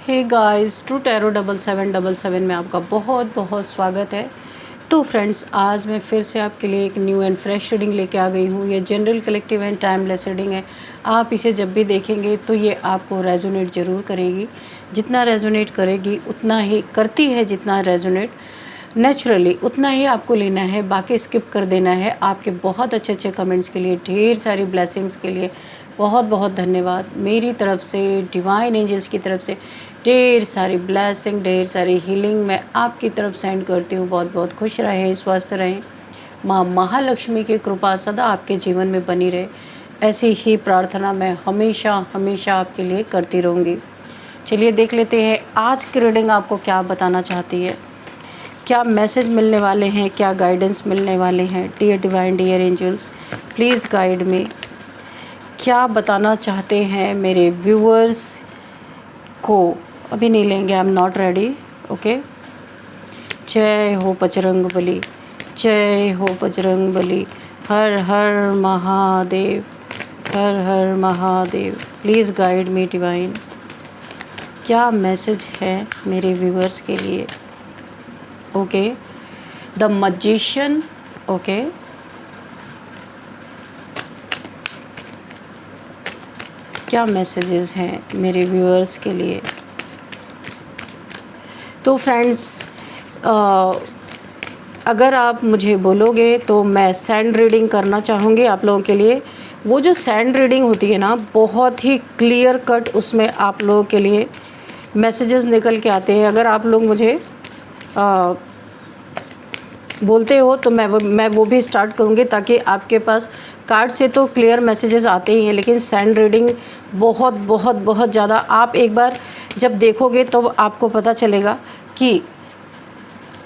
Hey guys, true tarot 7777 में आपका बहुत बहुत स्वागत है। तो फ्रेंड्स, आज मैं फिर से आपके लिए एक न्यू एंड फ्रेश रीडिंग लेके आ गई हूँ। ये general, collective and timeless reading है। आप इसे जब भी देखेंगे तो ये आपको रेजोनेट ज़रूर करेगी। जितना रेजोनेट करेगी उतना ही करती है, जितना रेजोनेट नेचुरली उतना ही आपको लेना है, बाकी स्किप कर देना है। आपके बहुत अच्छे अच्छे कमेंट्स के लिए, ढेर सारी ब्लेसिंग्स के लिए बहुत बहुत धन्यवाद। मेरी तरफ से, डिवाइन एंजल्स की तरफ से ढेर सारी ब्लेसिंग, ढेर सारी हीलिंग मैं आपकी तरफ सेंड करती हूँ। बहुत बहुत खुश रहें, स्वस्थ रहें। माँ महालक्ष्मी की कृपा सदा आपके जीवन में बनी रहे, ऐसी ही प्रार्थना मैं हमेशा हमेशा आपके लिए करती रहूँगी। चलिए देख लेते हैं आज की रीडिंग आपको क्या बताना चाहती है, क्या मैसेज मिलने वाले हैं, क्या गाइडेंस मिलने वाले हैं। Dear divine, dear angels, please guide me. क्या बताना चाहते हैं मेरे व्यूअर्स को? अभी नहीं लेंगे, I am not ready. Okay. जय हो बजरंग बली, जय हो बजरंग बली। हर हर महादेव, हर हर Mahadev. Please guide me divine. क्या मैसेज है मेरे व्यूअर्स के लिए? ओके। The magician. ओके। क्या मैसेजेस हैं मेरे व्यूअर्स के लिए? तो फ्रेंड्स, अगर आप मुझे बोलोगे तो मैं सैंड रीडिंग करना चाहूँगी आप लोगों के लिए। वो जो सैंड रीडिंग होती है ना, बहुत ही क्लियर कट उसमें आप लोगों के लिए मैसेजेस निकल के आते हैं। अगर आप लोग मुझे बोलते हो तो मैं वो भी स्टार्ट करूँगी, ताकि आपके पास कार्ड से तो क्लियर मैसेजेस आते ही हैं, लेकिन सैंड रीडिंग बहुत बहुत बहुत ज़्यादा, आप एक बार जब देखोगे तो आपको पता चलेगा कि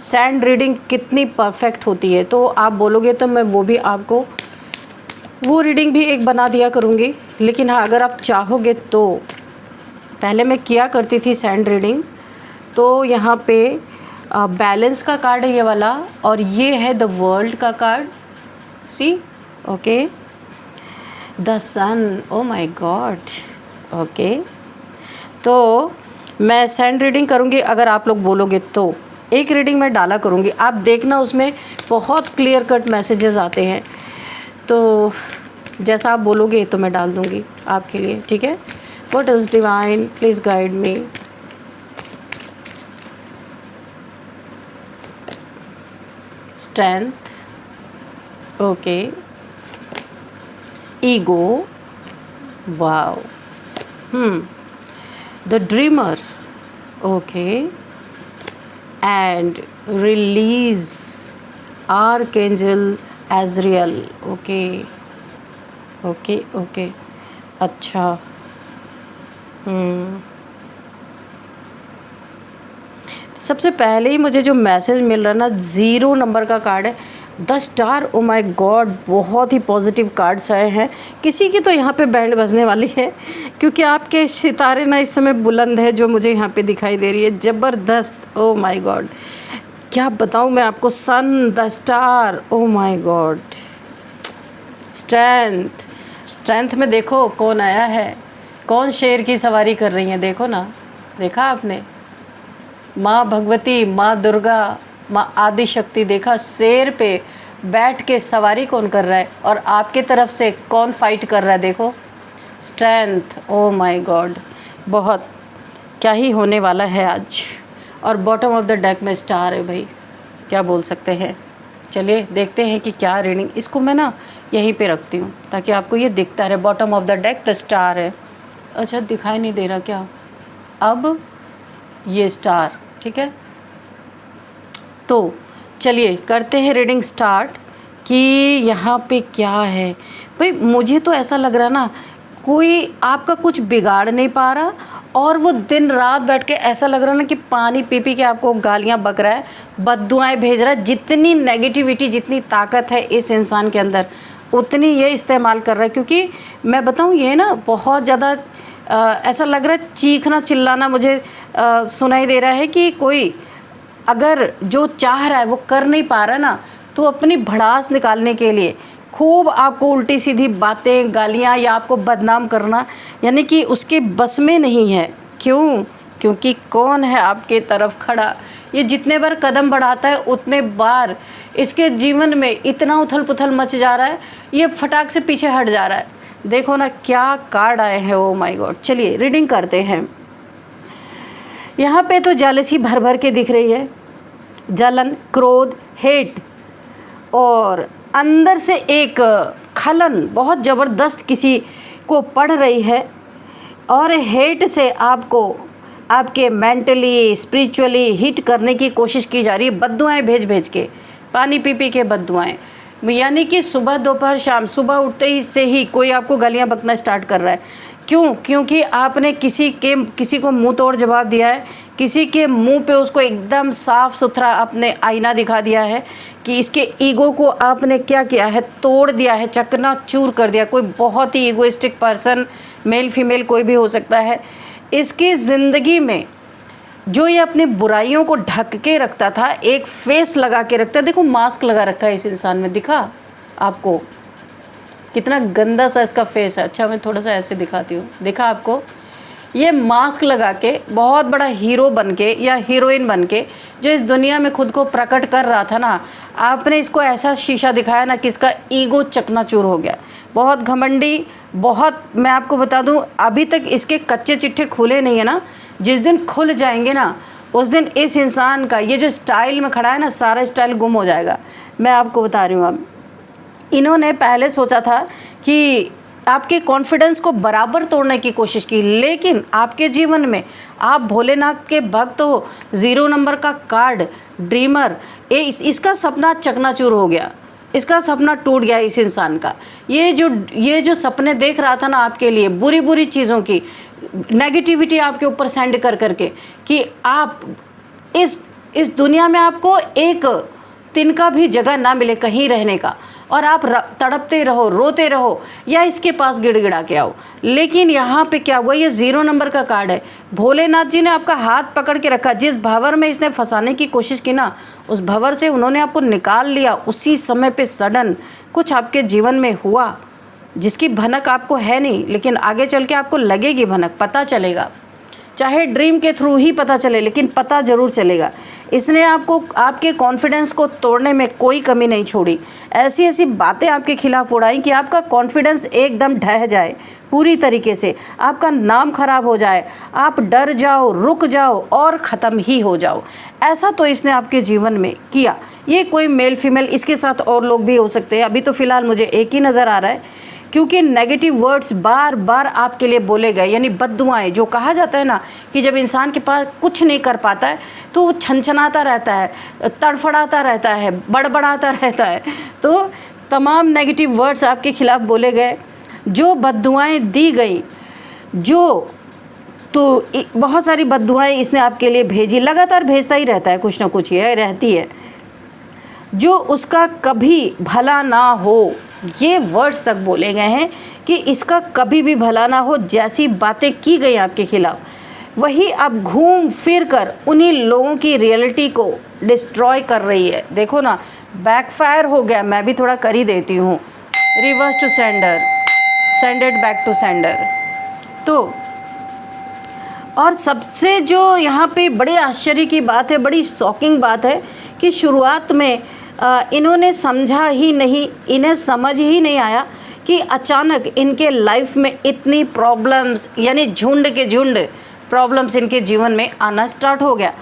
सैंड रीडिंग कितनी परफेक्ट होती है। तो आप बोलोगे तो मैं वो भी आपको वो रीडिंग भी एक बना दिया करूँगी। लेकिन हाँ, अगर आप चाहोगे तो पहले मैं किया करती थी सैंड रीडिंग। तो यहाँ पे बैलेंस का कार्ड है ये वाला, और ये है द वर्ल्ड का card. See, okay, the sun. Oh my god. Okay, तो मैं सैंड रीडिंग करूँगी। अगर आप लोग बोलोगे तो एक रीडिंग मैं डाला करूँगी, आप देखना उसमें बहुत क्लियर कट मैसेजेस आते हैं। तो जैसा आप बोलोगे तो मैं डाल दूँगी आपके लिए, ठीक है। What is divine, please guide me. Strength, okay. Ego, wow. The dreamer, okay. And release archangel Azrael, okay okay okay. अच्छा, सबसे पहले ही मुझे जो मैसेज मिल रहा है ना, 0 नंबर का कार्ड है, the star. Oh my God, बहुत ही पॉजिटिव कार्ड्स आए हैं। किसी की तो यहाँ पे बैंड बजने वाली है, क्योंकि आपके सितारे ना इस समय बुलंद है, जो मुझे यहाँ पे दिखाई दे रही है, ज़बरदस्त। ओ माय गॉड, क्या बताऊँ मैं आपको। Sun, the star, oh my God. Strength, strength में देखो कौन आया है, कौन शेर की सवारी कर रही है, देखो ना, देखा आपने? माँ भगवती, माँ दुर्गा, माँ आदि शक्ति। देखा, शेर पे बैठ के सवारी कौन कर रहा है, और आपके तरफ से कौन फाइट कर रहा है, देखो। स्ट्रेंथ, ओ माय गॉड, बहुत क्या ही होने वाला है आज। और बॉटम ऑफ द डेक में स्टार है भाई, क्या बोल सकते हैं। चलिए देखते हैं कि क्या रीडिंग। इसको मैं ना यहीं पे रखती हूँ ताकि आपको ये दिखता रहे। Bottom of the deck the star है। अच्छा, दिखाई नहीं दे रहा क्या? अब ये स्टार, ठीक है। तो चलिए करते हैं रीडिंग स्टार्ट कि यहाँ पे क्या है। भाई मुझे तो ऐसा लग रहा ना, कोई आपका कुछ बिगाड़ नहीं पा रहा, और वो दिन रात बैठ के ऐसा लग रहा ना कि पानी पी पी के आपको गालियाँ बक रहा है, बद्दुआएँ भेज रहा है। जितनी नेगेटिविटी, जितनी ताकत है इस इंसान के अंदर, उतनी ये इस्तेमाल कर रहा है। क्योंकि मैं बताऊँ, ये ना बहुत ज़्यादा ऐसा लग रहा है, चीखना चिल्लाना मुझे सुनाई दे रहा है कि कोई अगर जो चाह रहा है वो कर नहीं पा रहा ना, तो अपनी भड़ास निकालने के लिए खूब आपको उल्टी सीधी बातें, गालियाँ, या आपको बदनाम करना, यानी कि उसके बस में नहीं है। क्यों? क्योंकि कौन है आपके तरफ खड़ा। ये जितने बार कदम बढ़ाता है उतने बार इसके जीवन में इतना उथल पुथल मच जा रहा है, ये फटाक से पीछे हट जा रहा है। देखो ना क्या कार्ड आए हैं, ओ माय गॉड। चलिए रीडिंग करते हैं। यहाँ पे तो जेलसी भर भर के दिख रही है, जलन, क्रोध, हेट, और अंदर से एक खलन बहुत ज़बरदस्त किसी को पड़ रही है। और हेट से आपको आपके मेंटली स्पिरिचुअली हिट करने की कोशिश की जा रही है, बद्दुआएँ भेज भेज के, पानी पी पी के बद्दुआएँ। यानी कि सुबह दोपहर शाम, सुबह उठते ही से ही कोई आपको गालियाँ बकना स्टार्ट कर रहा है। क्यों? क्योंकि आपने किसी को मुंह तोड़ जवाब दिया है, किसी के मुंह पे उसको एकदम साफ़ सुथरा आपने आईना दिखा दिया है कि इसके ईगो को आपने क्या किया है, तोड़ दिया है, चकनाचूर कर दिया। कोई बहुत ही ईगोइस्टिक पर्सन, मेल फीमेल कोई भी हो सकता है, इसकी ज़िंदगी में जो ये अपनी बुराइयों को ढक के रखता था, एक फेस लगा के रखता है। देखो मास्क लगा रखा है इस इंसान में, दिखा आपको कितना गंदा सा इसका फेस है। अच्छा मैं थोड़ा सा ऐसे दिखाती हूँ, देखा आपको, ये मास्क लगा के बहुत बड़ा हीरो बन के या हीरोइन बन के जो इस दुनिया में खुद को प्रकट कर रहा था ना, आपने इसको ऐसा शीशा दिखाया ना कि इसका ईगो चकनाचूर हो गया। बहुत घमंडी, बहुत, मैं आपको बता दूं अभी तक इसके कच्चे चिट्ठे खुले नहीं है ना, जिस दिन खुल जाएंगे ना उस दिन इस इंसान का ये जो स्टाइल में खड़ा है ना, सारा स्टाइल गुम हो जाएगा। मैं आपको बता रही हूँ। अब इन्होंने पहले सोचा था कि आपके कॉन्फिडेंस को बराबर तोड़ने की कोशिश की, लेकिन आपके जीवन में आप भोलेनाथ के भक्त हो, 0 नंबर का कार्ड, ड्रीमर, इसका सपना चकनाचूर हो गया, इसका सपना टूट गया इस इंसान का। ये जो सपने देख रहा था ना आपके लिए, बुरी बुरी चीज़ों की नेगेटिविटी आपके ऊपर सेंड कर करके कि आप इस दुनिया में आपको एक तिनका भी जगह ना मिले कहीं रहने का, और आप तड़पते रहो, रोते रहो या इसके पास गिड़गिड़ा के आओ। लेकिन यहाँ पे क्या हुआ, ये 0 नंबर का कार्ड है। भोलेनाथ जी ने आपका हाथ पकड़ के रखा। जिस भंवर में इसने फंसाने की कोशिश की ना, उस भंवर से उन्होंने आपको निकाल लिया। उसी समय पे सडन कुछ आपके जीवन में हुआ जिसकी भनक आपको है नहीं, लेकिन आगे चल के आपको लगेगी भनक, पता चलेगा। चाहे ड्रीम के थ्रू ही पता चले, लेकिन पता ज़रूर चलेगा। इसने आपको आपके कॉन्फिडेंस को तोड़ने में कोई कमी नहीं छोड़ी। ऐसी ऐसी बातें आपके खिलाफ उड़ाई कि आपका कॉन्फिडेंस एकदम ढह जाए पूरी तरीके से, आपका नाम खराब हो जाए, आप डर जाओ, रुक जाओ और ख़त्म ही हो जाओ। ऐसा तो इसने आपके जीवन में किया। ये कोई मेल फीमेल, इसके साथ और लोग भी हो सकते हैं। अभी तो फ़िलहाल मुझे एक ही नज़र आ रहा है, क्योंकि नेगेटिव वर्ड्स बार बार आपके लिए बोले गए, यानी बद्दुआएं। जो कहा जाता है ना कि जब इंसान के पास कुछ नहीं कर पाता है तो वो छनछनाता रहता है, तड़फड़ाता रहता है, बड़बड़ाता रहता है। तो तमाम नेगेटिव वर्ड्स आपके खिलाफ बोले गए, जो बद्दुआएं दी गई, तो बहुत सारी बद्दुआएं इसने आपके लिए भेजी। लगातार भेजता ही रहता है, कुछ ना कुछ ये रहती है। जो उसका कभी भला ना हो, ये वर्ड्स तक बोले गए हैं कि इसका कभी भी भला ना हो। जैसी बातें की गई आपके खिलाफ, वही अब घूम फिर कर उन्हीं लोगों की रियलिटी को डिस्ट्रॉय कर रही है। देखो ना, बैकफायर हो गया। मैं भी थोड़ा कर ही देती हूँ, reverse to sender, sended back to sender. तो और सबसे जो यहाँ पे बड़े आश्चर्य की बात है, बड़ी शॉकिंग बात है कि शुरुआत में इन्होंने समझा ही नहीं, इन्हें समझ ही नहीं आया कि अचानक इनके लाइफ में इतनी प्रॉब्लम्स, यानी झुंड के झुंड प्रॉब्लम्स इनके जीवन में आना स्टार्ट हो गया।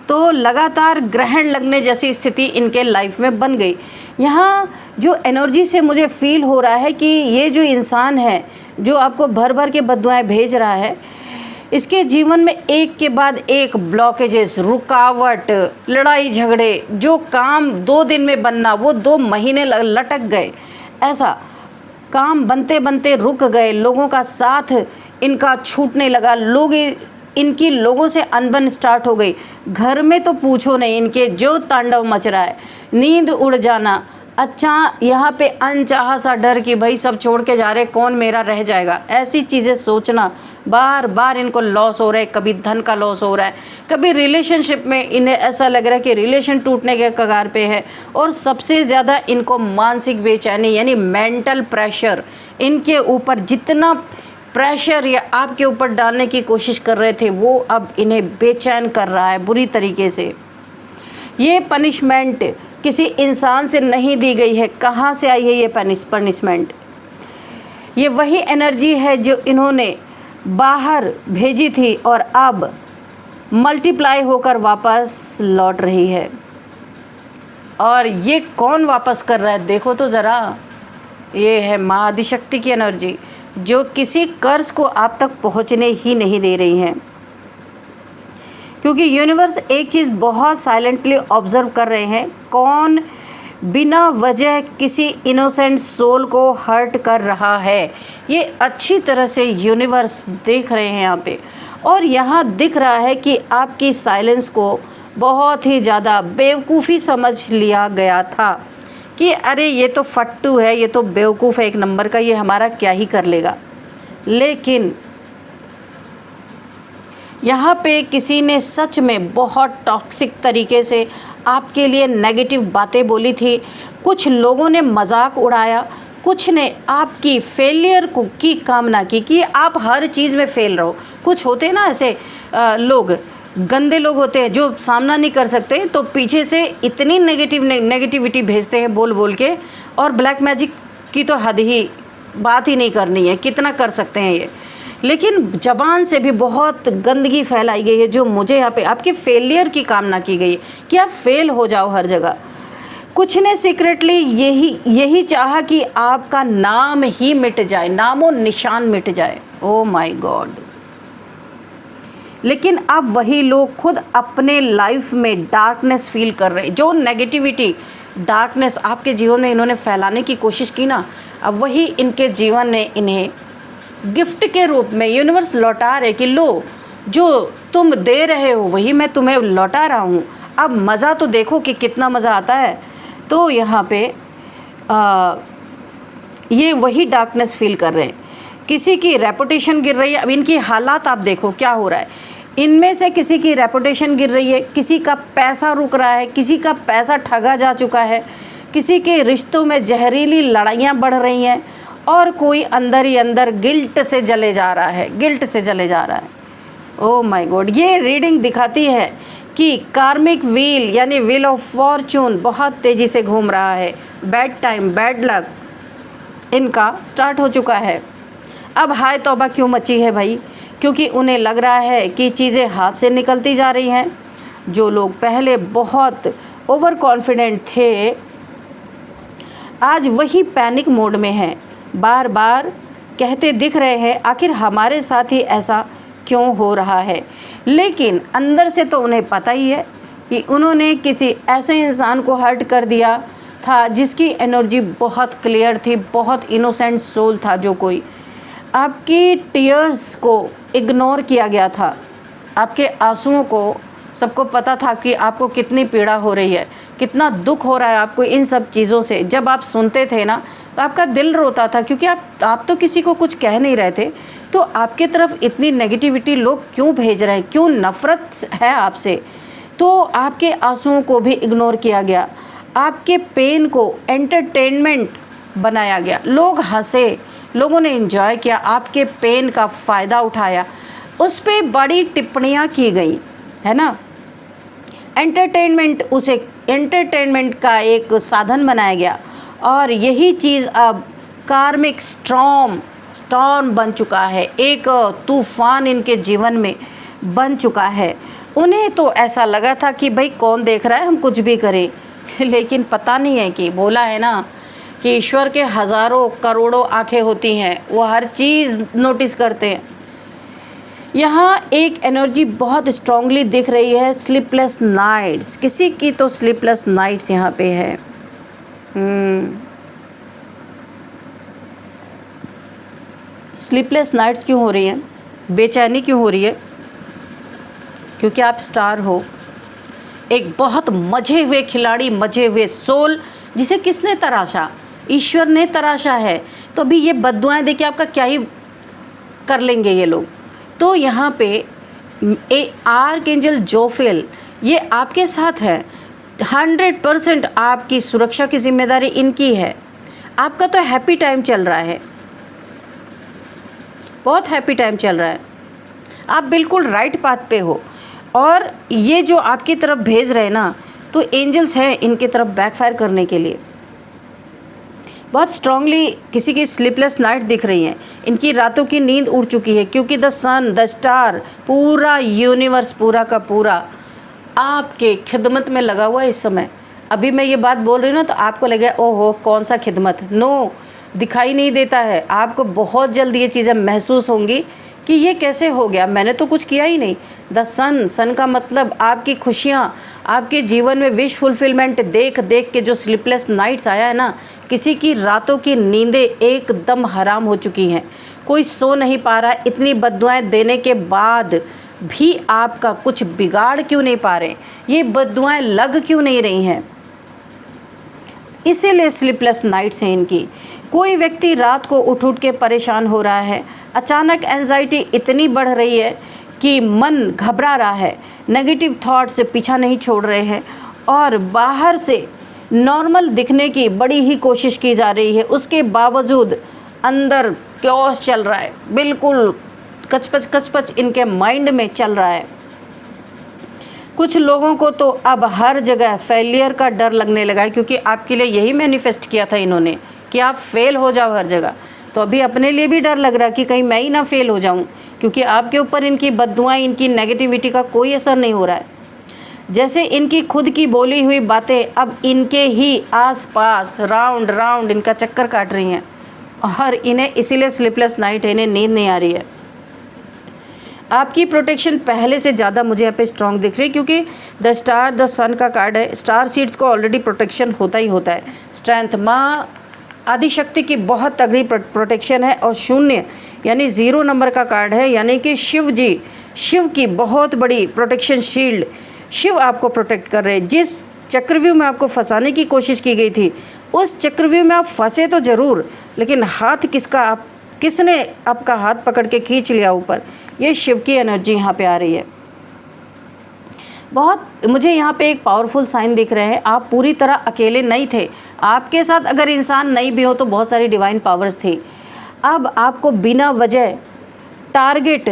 तो लगातार ग्रहण लगने जैसी स्थिति इनके लाइफ में बन गई। यहाँ जो एनर्जी से मुझे फील हो रहा है कि ये जो इंसान है जो आपको भर भर के बद्दुआएं भेज रहा है, इसके जीवन में एक के बाद एक ब्लॉकेजेस, रुकावट, लड़ाई झगड़े, जो काम 2 दिन में बनना वो 2 महीने लटक गए। ऐसा काम बनते बनते रुक गए, लोगों का साथ इनका छूटने लगा, लोग इनकी लोगों से अनबन स्टार्ट हो गई। घर में तो पूछो नहीं, इनके जो तांडव मच रहा है, नींद उड़ जाना। अच्छा, यहाँ पे अनचाहा सा डर कि भाई सब छोड़ के जा रहे, कौन मेरा रह जाएगा, ऐसी चीज़ें सोचना। बार बार इनको लॉस हो रहा है, कभी धन का लॉस हो रहा है, कभी रिलेशनशिप में इन्हें ऐसा लग रहा है कि रिलेशन टूटने के कगार पे है। और सबसे ज़्यादा इनको मानसिक बेचैनी, यानी मेंटल प्रेशर इनके ऊपर जितना प्रेशर या आपके ऊपर डालने की कोशिश कर रहे थे, वो अब इन्हें बेचैन कर रहा है बुरी तरीके से। ये पनिशमेंट किसी इंसान से नहीं दी गई है। कहाँ से आई है ये पनिशमेंट? ये वही एनर्जी है जो इन्होंने बाहर भेजी थी और अब मल्टीप्लाई होकर वापस लौट रही है। और ये कौन वापस कर रहा है देखो तो ज़रा। ये है माँ आदिशक्ति की एनर्जी, जो किसी कर्ज को आप तक पहुँचने ही नहीं दे रही हैं। क्योंकि यूनिवर्स एक चीज़ बहुत साइलेंटली ऑब्जर्व कर रहे हैं, कौन बिना वजह किसी इनोसेंट सोल को हर्ट कर रहा है। ये अच्छी तरह से यूनिवर्स देख रहे हैं यहाँ पे। और यहाँ दिख रहा है कि आपकी साइलेंस को बहुत ही ज़्यादा बेवकूफ़ी समझ लिया गया था कि अरे ये तो फट्टू है, ये तो बेवकूफ़ है एक नंबर का, ये हमारा क्या ही कर लेगा। लेकिन यहाँ पे किसी ने सच में बहुत टॉक्सिक तरीके से आपके लिए नेगेटिव बातें बोली थी। कुछ लोगों ने मजाक उड़ाया, कुछ ने आपकी फेलियर को की कामना की कि आप हर चीज़ में फेल रहो। कुछ होते हैं ना ऐसे लोग, गंदे लोग होते हैं जो सामना नहीं कर सकते, तो पीछे से इतनी नेगेटिविटी भेजते हैं बोल बोल के। और ब्लैक मैजिक की तो हद ही बात ही नहीं करनी है, कितना कर सकते हैं ये। लेकिन ज़बान से भी बहुत गंदगी फैलाई गई है, जो मुझे यहाँ पे आपके फेलियर की कामना की गई है कि आप फेल हो जाओ हर जगह। कुछ ने सीक्रेटली यही चाहा कि आपका नाम ही मिट जाए, नामो निशान मिट जाए। ओ माय गॉड। लेकिन अब वही लोग खुद अपने लाइफ में डार्कनेस फील कर रहे हैं। जो नेगेटिविटी, डार्कनेस आपके जीवन में इन्होंने फैलाने की कोशिश की ना, अब वही इनके जीवन ने इन्हें गिफ्ट के रूप में यूनिवर्स लौटा रहे कि लो, जो तुम दे रहे हो वही मैं तुम्हें लौटा रहा हूँ, अब मज़ा तो देखो कि कितना मज़ा आता है। तो यहाँ पे ये वही डार्कनेस फील कर रहे हैं। किसी की रेपुटेशन गिर रही है। अब इनकी हालात आप देखो क्या हो रहा है। इनमें से किसी की रेपुटेशन गिर रही है, किसी का पैसा रुक रहा है, किसी का पैसा ठगा जा चुका है, किसी के रिश्तों में जहरीली लड़ाइयाँ बढ़ रही हैं, और कोई अंदर ही अंदर गिल्ट से जले जा रहा है, गिल्ट से जले जा रहा है। Oh my God. ये रीडिंग दिखाती है कि कार्मिक व्हील यानी व्हील ऑफ फॉर्चून बहुत तेज़ी से घूम रहा है। बैड टाइम, बैड लक इनका स्टार्ट हो चुका है। अब हाय तौबा क्यों मची है भाई? क्योंकि उन्हें लग रहा है कि चीज़ें हाथ से निकलती जा रही हैं। जो लोग पहले बहुत ओवर कॉन्फिडेंट थे, आज वही पैनिक मोड में हैं। बार बार कहते दिख रहे हैं आखिर हमारे साथ ही ऐसा क्यों हो रहा है। लेकिन अंदर से तो उन्हें पता ही है कि उन्होंने किसी ऐसे इंसान को हर्ट कर दिया था जिसकी एनर्जी बहुत क्लियर थी, बहुत इनोसेंट सोल था। जो कोई आपकी टीयर्स को इग्नोर किया गया था, आपके आंसुओं को सबको पता था कि आपको कितनी पीड़ा हो रही है, कितना दुख हो रहा है आपको इन सब चीज़ों से। जब आप सुनते थे ना तो आपका दिल रोता था, क्योंकि आप तो किसी को कुछ कह नहीं रहे थे। तो आपके तरफ इतनी नेगेटिविटी लोग क्यों भेज रहे हैं, क्यों नफ़रत है आपसे। तो आपके आंसुओं को भी इग्नोर किया गया, आपके पेन को एंटरटेनमेंट बनाया गया। लोग हंसे, लोगों ने एंजॉय किया, आपके पेन का फ़ायदा उठाया, उस पर बड़ी टिप्पणियाँ की गई, है ना। एंटरटेनमेंट, उसे एंटरटेनमेंट का एक साधन बनाया गया। और यही चीज़ अब कार्मिक स्टॉर्म बन चुका है, एक तूफ़ान इनके जीवन में बन चुका है। उन्हें तो ऐसा लगा था कि भाई कौन देख रहा है, हम कुछ भी करें। लेकिन पता नहीं है कि बोला है ना कि ईश्वर के हज़ारों करोड़ों आँखें होती हैं, वो हर चीज़ नोटिस करते हैं। यहाँ एक एनर्जी बहुत स्ट्रांगली दिख रही है, स्लीपलेस नाइट्स। किसी की तो स्लीपलेस नाइट्स यहाँ पे है। स्लीपलेस नाइट्स क्यों हो रही हैं, बेचैनी क्यों हो रही है? क्योंकि आप स्टार हो, एक बहुत मजे हुए खिलाड़ी, मजे हुए सोल, जिसे किसने तराशा? ईश्वर ने तराशा है। तो अभी ये बद्दुआएं देखिए आपका क्या ही कर लेंगे ये लोग। तो यहाँ पे आर्कएंजल जोफेल ये आपके साथ है। 100% आपकी सुरक्षा की जिम्मेदारी इनकी है। आपका तो हैप्पी टाइम चल रहा है। बहुत हैप्पी टाइम चल रहा है, आप बिल्कुल राइट पाथ पे हो। और ये जो आपकी तरफ भेज रहे हैं ना, तो एंजल्स हैं इनकी तरफ बैकफायर करने के लिए। बहुत स्ट्रांगली किसी की स्लीपलेस नाइट दिख रही हैं, इनकी रातों की नींद उड़ चुकी है, क्योंकि द सन, द स्टार, पूरा यूनिवर्स पूरा का पूरा आपके खिदमत में लगा हुआ है इस समय। अभी मैं ये बात बोल रही हूँ ना, तो आपको लगे ओहो कौन सा खिदमत, नो, दिखाई नहीं देता है। आपको बहुत जल्द ये चीज़ें महसूस होंगी कि ये कैसे हो गया, मैंने तो कुछ किया ही नहीं। द सन, सन का मतलब आपकी खुशियाँ, आपके जीवन में विश फुलफिलमेंट देख देख के जो स्लीपलेस नाइट्स आया है ना, किसी की रातों की नींदें एकदम हराम हो चुकी हैं, कोई सो नहीं पा रहा है। इतनी बद्दुआएं देने के बाद भी आपका कुछ बिगाड़ क्यों नहीं पा रहे, ये बद्दुआएं लग क्यों नहीं रही हैं, इसीलिए स्लीपलेस नाइट्स हैं इनकी। कोई व्यक्ति रात को उठ के परेशान हो रहा है, अचानक एंजाइटी इतनी बढ़ रही है कि मन घबरा रहा है, नेगेटिव थॉट्स पीछा नहीं छोड़ रहे हैं, और बाहर से नॉर्मल दिखने की बड़ी ही कोशिश की जा रही है, उसके बावजूद अंदर क्योस चल रहा है, बिल्कुल कचपच कचपच इनके माइंड में चल रहा है। कुछ लोगों को तो अब हर जगह फेलियर का डर लगने लगा है, क्योंकि आपके लिए यही मैनिफेस्ट किया था इन्होंने कि आप फेल हो जाओ हर जगह। तो अभी अपने लिए भी डर लग रहा है कि कहीं मैं ही ना फेल हो जाऊं, क्योंकि आपके ऊपर इनकी बद्दुआएं, इनकी नेगेटिविटी का कोई असर नहीं हो रहा है। जैसे इनकी खुद की बोली हुई बातें अब इनके ही आसपास राउंड राउंड इनका चक्कर काट रही हैं, और इन्हें इसीलिए स्लीपलेस नाइट है, इन्हें नींद नहीं आ रही है। आपकी प्रोटेक्शन पहले से ज़्यादा मुझे यहाँ पे स्ट्रॉन्ग दिख रही है, क्योंकि द स्टार, द सन का कार्ड है। स्टार सीड्स को ऑलरेडी प्रोटेक्शन होता ही होता है, स्ट्रेंथ, माँ आदिशक्ति की बहुत तगड़ी प्रोटेक्शन है। और शून्य यानी 0 नंबर का कार्ड है, यानी कि शिव जी, शिव की बहुत बड़ी प्रोटेक्शन शील्ड, शिव आपको प्रोटेक्ट कर रहे हैं। जिस चक्रव्यूह में आपको फंसाने की कोशिश की गई थी, उस चक्रव्यूह में आप फंसे तो ज़रूर, लेकिन हाथ किसने आपका हाथ पकड़ के खींच लिया ऊपर, ये शिव की एनर्जी यहाँ पे आ रही है। बहुत मुझे यहाँ पे एक पावरफुल साइन दिख रहे हैं, आप पूरी तरह अकेले नहीं थे, आपके साथ अगर इंसान नहीं भी हो तो बहुत सारी डिवाइन पावर्स थी। अब आपको बिना वजह टारगेट,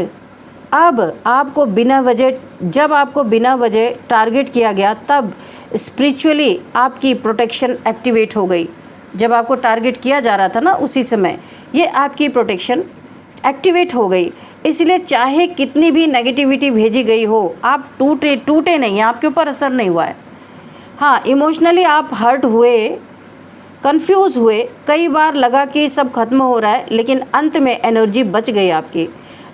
जब आपको बिना वजह टारगेट किया गया, तब स्पिरिचुअली आपकी प्रोटेक्शन एक्टिवेट हो गई। जब आपको टारगेट किया जा रहा था ना, उसी समय ये आपकी प्रोटेक्शन एक्टिवेट हो गई। इसलिए चाहे कितनी भी नेगेटिविटी भेजी गई हो, आप टूटे नहीं, आपके ऊपर असर नहीं हुआ है। हाँ, इमोशनली आप हर्ट हुए, कंफ्यूज हुए, कई बार लगा कि सब खत्म हो रहा है, लेकिन अंत में एनर्जी बच गई आपकी,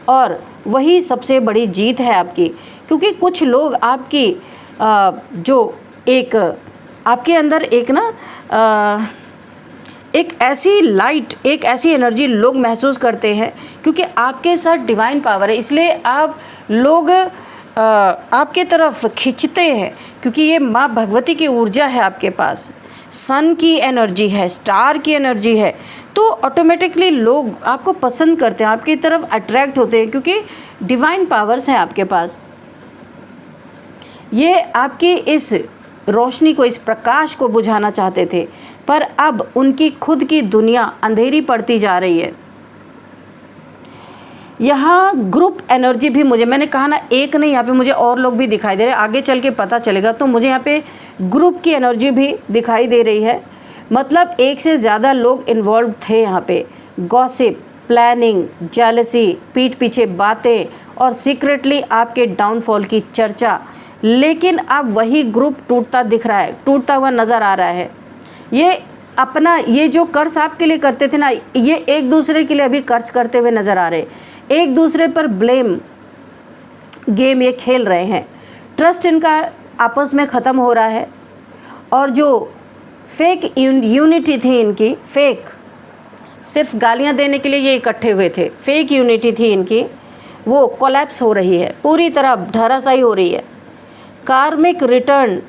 और वही सबसे बड़ी जीत है आपकी। क्योंकि कुछ लोग आपकी जो एक आपके अंदर एक ऐसी लाइट, एक ऐसी एनर्जी लोग महसूस करते हैं, क्योंकि आपके साथ डिवाइन पावर है, इसलिए आप लोग आपके तरफ खींचते हैं, क्योंकि ये माँ भगवती की ऊर्जा है आपके पास, सन की एनर्जी है, स्टार की एनर्जी है, तो ऑटोमेटिकली लोग आपको पसंद करते हैं, आपकी तरफ अट्रैक्ट होते हैं, क्योंकि डिवाइन पावर्स हैं आपके पास। ये आपकी इस रोशनी को, इस प्रकाश को बुझाना चाहते थे, पर अब उनकी खुद की दुनिया अंधेरी पड़ती जा रही है। यहाँ ग्रुप एनर्जी भी मैंने कहा ना, एक नहीं, यहाँ पे मुझे और लोग भी दिखाई दे रहे हैं, आगे चल के पता चलेगा। तो मुझे यहाँ पे ग्रुप की एनर्जी भी दिखाई दे रही है, मतलब एक से ज़्यादा लोग इन्वॉल्व थे यहाँ पे। गॉसिप, प्लानिंग, जेलसी, पीठ पीछे बातें, और सीक्रेटली आपके डाउनफॉल की चर्चा। लेकिन अब वही ग्रुप टूटता दिख रहा है, टूटता हुआ नज़र आ रहा है। ये जो कर्ज आपके लिए करते थे ना, ये एक दूसरे के लिए अभी कर्ज करते हुए नज़र आ रहे, एक दूसरे पर ब्लेम गेम ये खेल रहे हैं। ट्रस्ट इनका आपस में ख़त्म हो रहा है, और जो फेक यूनिटी थी इनकी, फेक सिर्फ गालियां देने के लिए ये इकट्ठे हुए थे, फेक यूनिटी थी इनकी, वो कोलैप्स हो रही है, पूरी तरह धराशायी हो रही है। कार्मिक रिटर्न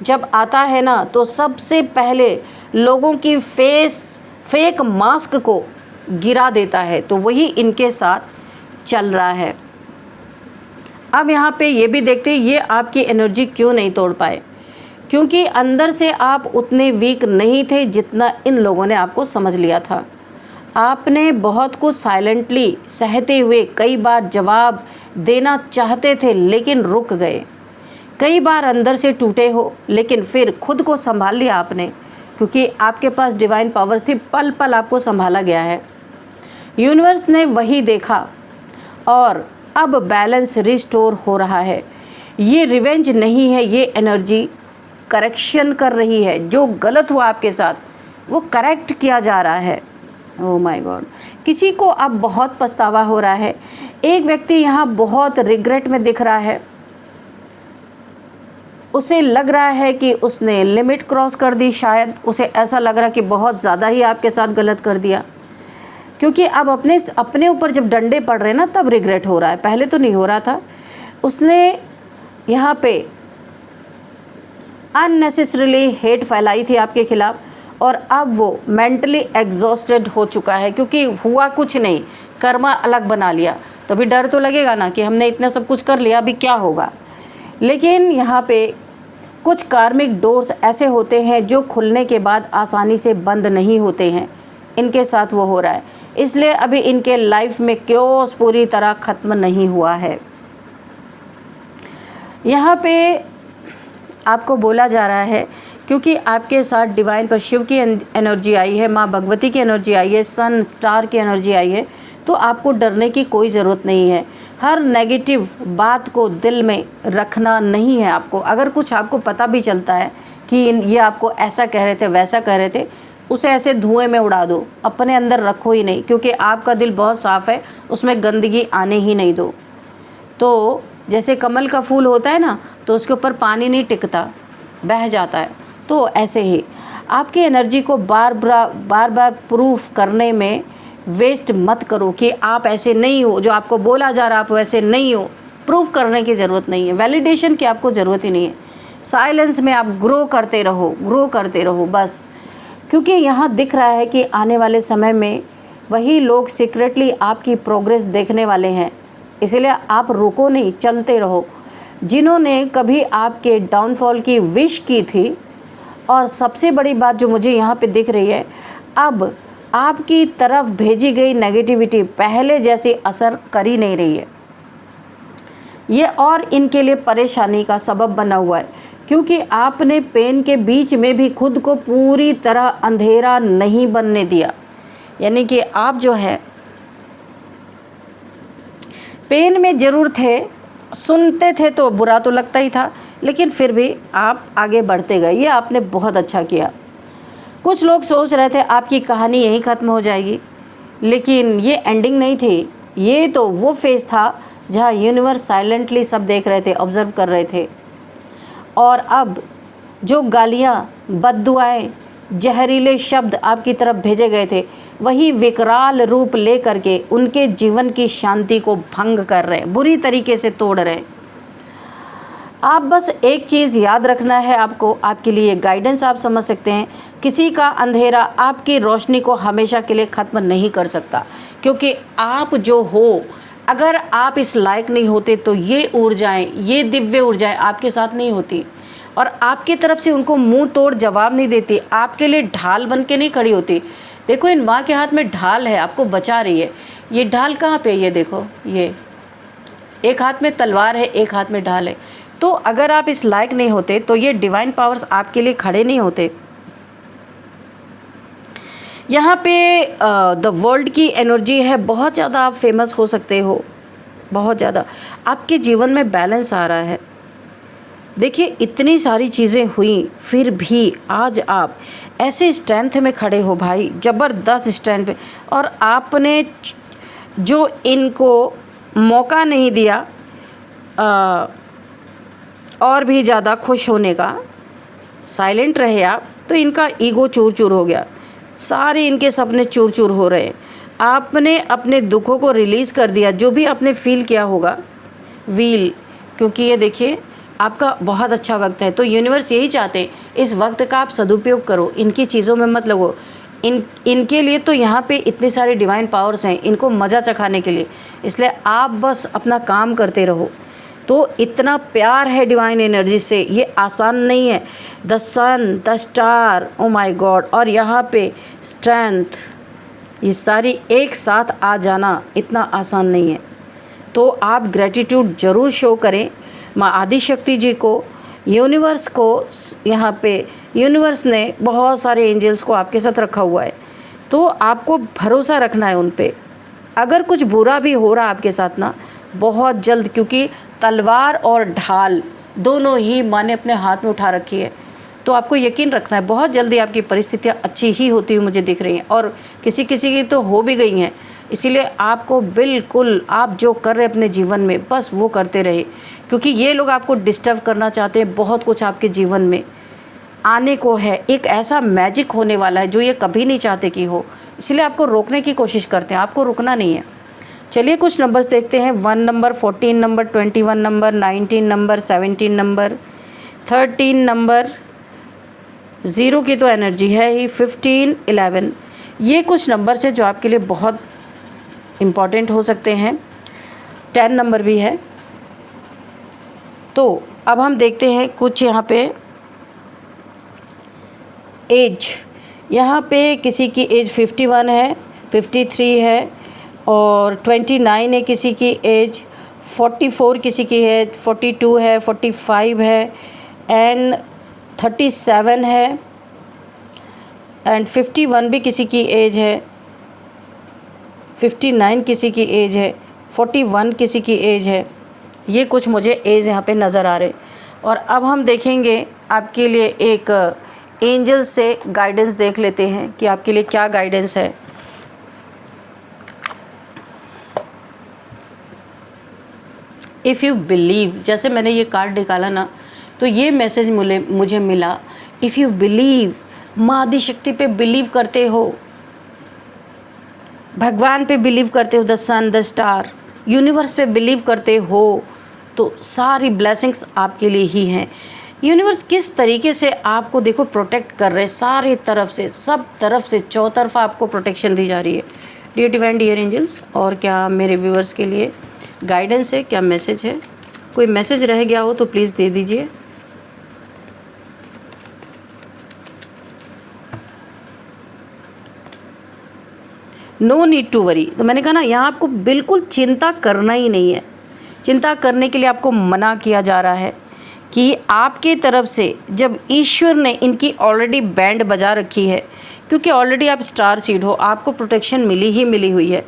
जब आता है ना, तो सबसे पहले लोगों की फेक मास्क को गिरा देता है, तो वही इनके साथ चल रहा है। अब यहाँ पे ये भी देखते हैं ये आपकी एनर्जी क्यों नहीं तोड़ पाए, क्योंकि अंदर से आप उतने वीक नहीं थे जितना इन लोगों ने आपको समझ लिया था। आपने बहुत कुछ साइलेंटली सहते हुए कई बार जवाब देना चाहते थे लेकिन रुक गए। कई बार अंदर से टूटे हो लेकिन फिर खुद को संभाल लिया आपने, क्योंकि आपके पास डिवाइन पावर थी, पल पल आपको संभाला गया है। यूनिवर्स ने वही देखा और अब बैलेंस रिस्टोर हो रहा है। ये रिवेंज नहीं है, ये एनर्जी करेक्शन कर रही है। जो गलत हुआ आपके साथ वो करेक्ट किया जा रहा है। ओह माय गॉड, किसी को अब बहुत पछतावा हो रहा है। एक व्यक्ति यहाँ बहुत रिग्रेट में दिख रहा है। उसे लग रहा है कि उसने लिमिट क्रॉस कर दी, शायद उसे ऐसा लग रहा है कि बहुत ज़्यादा ही आपके साथ गलत कर दिया, क्योंकि अब अपने ऊपर जब डंडे पड़ रहे हैं ना तब रिग्रेट हो रहा है, पहले तो नहीं हो रहा था। उसने यहाँ पे अननेसेसरीली हेट फैलाई थी आपके खिलाफ और अब वो मेंटली एग्जॉस्टेड हो चुका है, क्योंकि हुआ कुछ नहीं, कर्मा अलग बना लिया। तो अभी डर तो लगेगा ना कि हमने इतना सब कुछ कर लिया, अभी क्या होगा। लेकिन यहाँ पे कुछ कार्मिक डोर्स ऐसे होते हैं जो खुलने के बाद आसानी से बंद नहीं होते हैं। इनके साथ वो हो रहा है, इसलिए अभी इनके लाइफ में क्योस पूरी तरह ख़त्म नहीं हुआ है। यहाँ पे आपको बोला जा रहा है, क्योंकि आपके साथ डिवाइन पर शिव की एनर्जी आई है, माँ भगवती की एनर्जी आई है, सन स्टार की एनर्जी आई है, तो आपको डरने की कोई ज़रूरत नहीं है। हर नेगेटिव बात को दिल में रखना नहीं है आपको। अगर कुछ आपको पता भी चलता है कि ये आपको ऐसा कह रहे थे, वैसा कह रहे थे, उसे ऐसे धुएं में उड़ा दो, अपने अंदर रखो ही नहीं, क्योंकि आपका दिल बहुत साफ़ है, उसमें गंदगी आने ही नहीं दो। तो जैसे कमल का फूल होता है ना, तो उसके ऊपर पानी नहीं टिकता, बह जाता है। तो ऐसे ही आपकी एनर्जी को बार बार प्रूफ करने में वेस्ट मत करो कि आप ऐसे नहीं हो, जो आपको बोला जा रहा आप वैसे नहीं हो। प्रूफ करने की ज़रूरत नहीं है, वैलिडेशन की आपको ज़रूरत ही नहीं है। साइलेंस में आप ग्रो करते रहो बस, क्योंकि यहाँ दिख रहा है कि आने वाले समय में वही लोग सीक्रेटली आपकी प्रोग्रेस देखने वाले हैं। इसलिए आप रुको नहीं, चलते रहो। जिन्होंने कभी आपके डाउनफॉल की विश की थी, और सबसे बड़ी बात जो मुझे यहाँ पे दिख रही है, अब आपकी तरफ भेजी गई नेगेटिविटी पहले जैसी असर कर ही नहीं रही है। ये और इनके लिए परेशानी का सबब बना हुआ है, क्योंकि आपने पेन के बीच में भी खुद को पूरी तरह अंधेरा नहीं बनने दिया। यानी कि आप जो है पेन में ज़रूर थे, सुनते थे तो बुरा तो लगता ही था, लेकिन फिर भी आप आगे बढ़ते गए। ये आपने बहुत अच्छा किया। कुछ लोग सोच रहे थे आपकी कहानी यहीं ख़त्म हो जाएगी, लेकिन ये एंडिंग नहीं थी। ये तो वो फेज़ था जहाँ यूनिवर्स साइलेंटली सब देख रहे थे, ऑब्ज़र्व कर रहे थे। और अब जो गालियाँ, बद्दुआएँ, जहरीले शब्द आपकी तरफ भेजे गए थे, वही विकराल रूप ले करके उनके जीवन की शांति को भंग कर रहे हैं, बुरी तरीके से तोड़ रहे हैं। आप बस एक चीज़ याद रखना है आपको, आपके लिए गाइडेंस आप समझ सकते हैं, किसी का अंधेरा आपकी रोशनी को हमेशा के लिए ख़त्म नहीं कर सकता, क्योंकि आप जो हो, अगर आप इस लायक नहीं होते तो ये ऊर्जाएं, ये दिव्य ऊर्जाएं आपके साथ नहीं होती और आपकी तरफ से उनको मुंह तोड़ जवाब नहीं देती, आपके लिए ढाल बन के नहीं खड़ी होती। देखो, इन माँ के हाथ में ढाल है, आपको बचा रही है। ये ढाल कहाँ पे? ये देखो, ये एक हाथ में तलवार है, एक हाथ में ढाल है। तो अगर आप इस लायक नहीं होते तो ये डिवाइन पावर्स आपके लिए खड़े नहीं होते। यहाँ पे द वर्ल्ड की एनर्जी है, बहुत ज़्यादा आप फेमस हो सकते हो, बहुत ज़्यादा आपके जीवन में बैलेंस आ रहा है। देखिए, इतनी सारी चीज़ें हुई, फिर भी आज आप ऐसे स्ट्रेंथ में खड़े हो भाई, ज़बरदस्त स्ट्रेंथ पे। और आपने जो इनको मौका नहीं दिया और भी ज़्यादा खुश होने का, साइलेंट रहे आप, तो इनका ईगो चूर चूर हो गया, सारे इनके सपने चूर चूर हो रहे हैं। आपने अपने दुखों को रिलीज़ कर दिया, जो भी आपने फील किया होगा व्हील, क्योंकि ये देखिए आपका बहुत अच्छा वक्त है। तो यूनिवर्स यही चाहते हैं, इस वक्त का आप सदुपयोग करो, इनकी चीज़ों में मत लगो। इनके लिए तो यहाँ पे इतने सारे डिवाइन पावर्स हैं, इनको मज़ा चखाने के लिए, इसलिए आप बस अपना काम करते रहो। तो इतना प्यार है डिवाइन एनर्जी से, ये आसान नहीं है। The sun, the star, oh my god, और यहाँ पे स्ट्रेंथ, ये सारी एक साथ आ जाना इतना आसान नहीं है। तो आप ग्रेटिट्यूड ज़रूर शो करें माँ आदिशक्ति जी को, यूनिवर्स को। यहाँ पे यूनिवर्स ने बहुत सारे एंजल्स को आपके साथ रखा हुआ है, तो आपको भरोसा रखना है उन पे। अगर कुछ बुरा भी हो रहा है आपके साथ ना, बहुत जल्द, क्योंकि तलवार और ढाल दोनों ही माँ ने अपने हाथ में उठा रखी है, तो आपको यकीन रखना है बहुत जल्दी आपकी परिस्थितियाँ अच्छी ही होती हुई मुझे दिख रही हैं, और किसी किसी की तो हो भी गई हैं। इसीलिए आपको बिल्कुल, आप जो कर रहे हैं अपने जीवन में बस वो करते रहे, क्योंकि ये लोग आपको डिस्टर्ब करना चाहते हैं। बहुत कुछ आपके जीवन में आने को है, एक ऐसा मैजिक होने वाला है जो ये कभी नहीं चाहते कि हो, इसलिए आपको रोकने की कोशिश करते हैं, आपको रुकना नहीं है। चलिए कुछ नंबर्स देखते हैं। 1 number, 14 number, 21 number, 19 number, 17 number, 13 number, 0 की तो एनर्जी है ही, 15, 11, ये कुछ नंबर्स हैं जो आपके लिए बहुत इम्पॉर्टेंट हो सकते हैं। 10 नंबर भी है। तो अब हम देखते हैं कुछ यहाँ पे एज। यहाँ पे किसी की एज 51 है, 53 है, और 29 है किसी की एज, 44 किसी की है, 42 है, 45 है, एंड 37 है, एंड 51 भी किसी की एज है, 59 किसी की एज है, 41 किसी की एज है। ये कुछ मुझे एज यहाँ पे नज़र आ रहे। और अब हम देखेंगे आपके लिए एक एंजल से गाइडेंस देख लेते हैं कि आपके लिए क्या गाइडेंस है। इफ़ यू बिलीव, जैसे मैंने ये कार्ड निकाला ना, तो ये मैसेज मुझे मिला, इफ़ यू बिलीव, माँ आदिशक्ति पे बिलीव करते हो, भगवान पे बिलीव करते हो, the sun, the star, universe पे बिलीव करते हो, तो सारी ब्लेसिंग्स आपके लिए ही हैं। यूनिवर्स किस तरीके से आपको देखो प्रोटेक्ट कर रहे हैं, सारी तरफ से, सब तरफ से, चौतरफा आपको प्रोटेक्शन दी जा रही है। डियर डिवाइन, डियर एंजल्स, और क्या मेरे व्यूअर्स के लिए गाइडेंस है, क्या मैसेज है? कोई मैसेज रह गया हो तो प्लीज़ दे दीजिए। No need to worry. तो मैंने कहा ना, यहाँ आपको बिल्कुल चिंता करना ही नहीं है। चिंता करने के लिए आपको मना किया जा रहा है कि आपके तरफ से जब ईश्वर ने इनकी ऑलरेडी बैंड बजा रखी है, क्योंकि ऑलरेडी आप स्टार सीड हो, आपको प्रोटेक्शन मिली हुई है,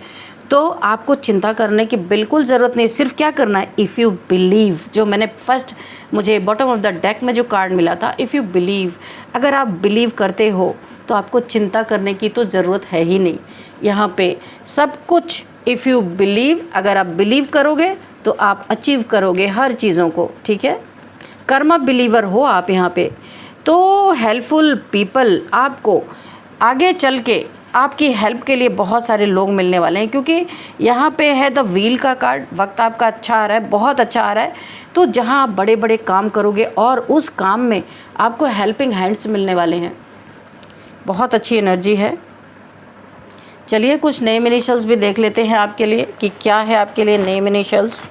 तो आपको चिंता करने की बिल्कुल ज़रूरत नहीं। सिर्फ क्या करना है, इफ़ यू बिलीव, जो मैंने फर्स्ट मुझे बॉटम ऑफ द डेक में जो कार्ड मिला था, इफ़ यू बिलीव, अगर आप बिलीव करते हो तो आपको चिंता करने की तो ज़रूरत है ही नहीं। यहाँ पे सब कुछ, इफ़ यू बिलीव, अगर आप बिलीव करोगे तो आप अचीव करोगे हर चीज़ों को, ठीक है। कर्मा बिलीवर हो आप यहाँ पे, तो हेल्पफुल पीपल, आपको आगे चल के आपकी हेल्प के लिए बहुत सारे लोग मिलने वाले हैं, क्योंकि यहाँ पे है द व्हील का कार्ड। वक्त आपका अच्छा आ रहा है, बहुत अच्छा आ रहा है। तो जहाँ आप बड़े बड़े काम करोगे और उस काम में आपको हेल्पिंग हैंड्स मिलने वाले हैं, बहुत अच्छी एनर्जी है। चलिए कुछ नेम इनिशियल्स भी देख लेते हैं आपके लिए कि क्या है आपके लिए नेम इनिशियल्स।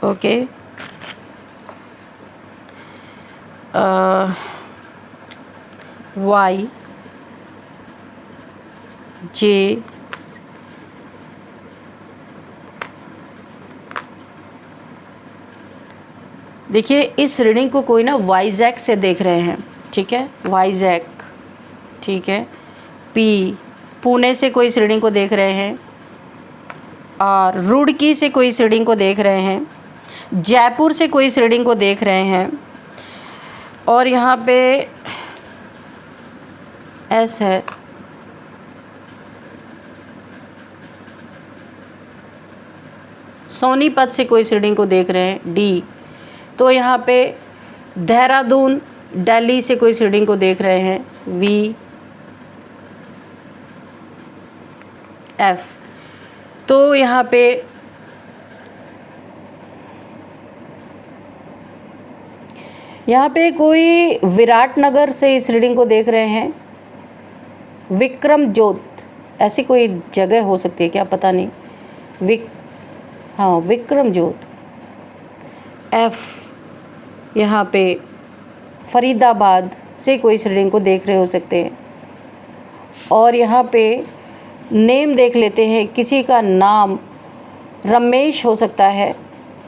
ओके, वाई, जे, देखिए इस रीडिंग को कोई ना वाइजैक से देख रहे हैं, ठीक है, वाइजैक, ठीक है। पी, पुणे से कोई इस रीडिंग को देख रहे हैं, और रुड़की से कोई इस रीडिंग को देख रहे हैं, जयपुर से कोई इस रीडिंग को देख रहे हैं, और यहाँ पे एस है, सोनीपत से कोई इस रीडिंग को देख रहे हैं, डी। तो यहाँ पे देहरादून, दिल्ली से कोई इस रीडिंग को देख रहे हैं, वी, एफ। तो यहाँ पे कोई विराटनगर से इस रीडिंग को देख रहे हैं, विक्रम जोत, ऐसी कोई जगह हो सकती है क्या, पता नहीं। हाँ, विक्रम जोत। एफ, यहाँ पे फरीदाबाद से कोई इस रीडिंग को देख रहे हो सकते हैं। और यहाँ पे नेम देख लेते हैं। किसी का नाम रमेश हो सकता है,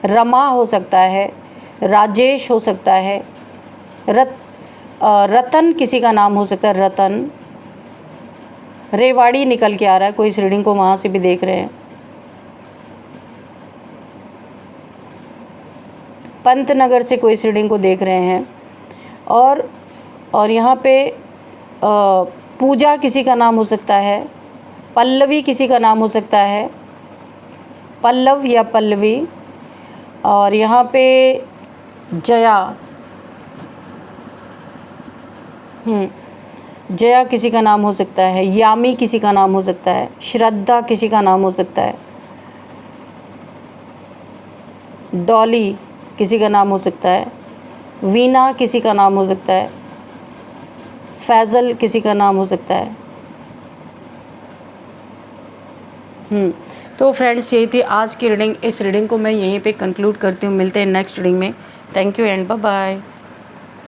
रमा हो सकता है, राजेश हो सकता है, रतन किसी का नाम हो सकता है, रतन। रेवाड़ी निकल के आ रहा है, कोई इस रीडिंग को वहाँ से भी देख रहे हैं। पंतनगर से कोई इस रीडिंग को देख रहे हैं। और यहाँ पे पूजा किसी का नाम हो सकता है, पल्लवी किसी का नाम हो सकता है, पल्लव या पल्लवी। और यहाँ पे जया, जया किसी का नाम हो सकता है, यामी किसी का नाम हो सकता है, श्रद्धा किसी का नाम हो सकता है, डॉली किसी का नाम हो सकता है, वीना किसी का नाम हो सकता है, फैज़ल किसी का नाम हो सकता है। तो फ्रेंड्स, यही थी आज की रीडिंग। इस रीडिंग को मैं यहीं पे कंक्लूड करती हूँ। मिलते हैं नेक्स्ट रीडिंग में। Thank you and bye bye.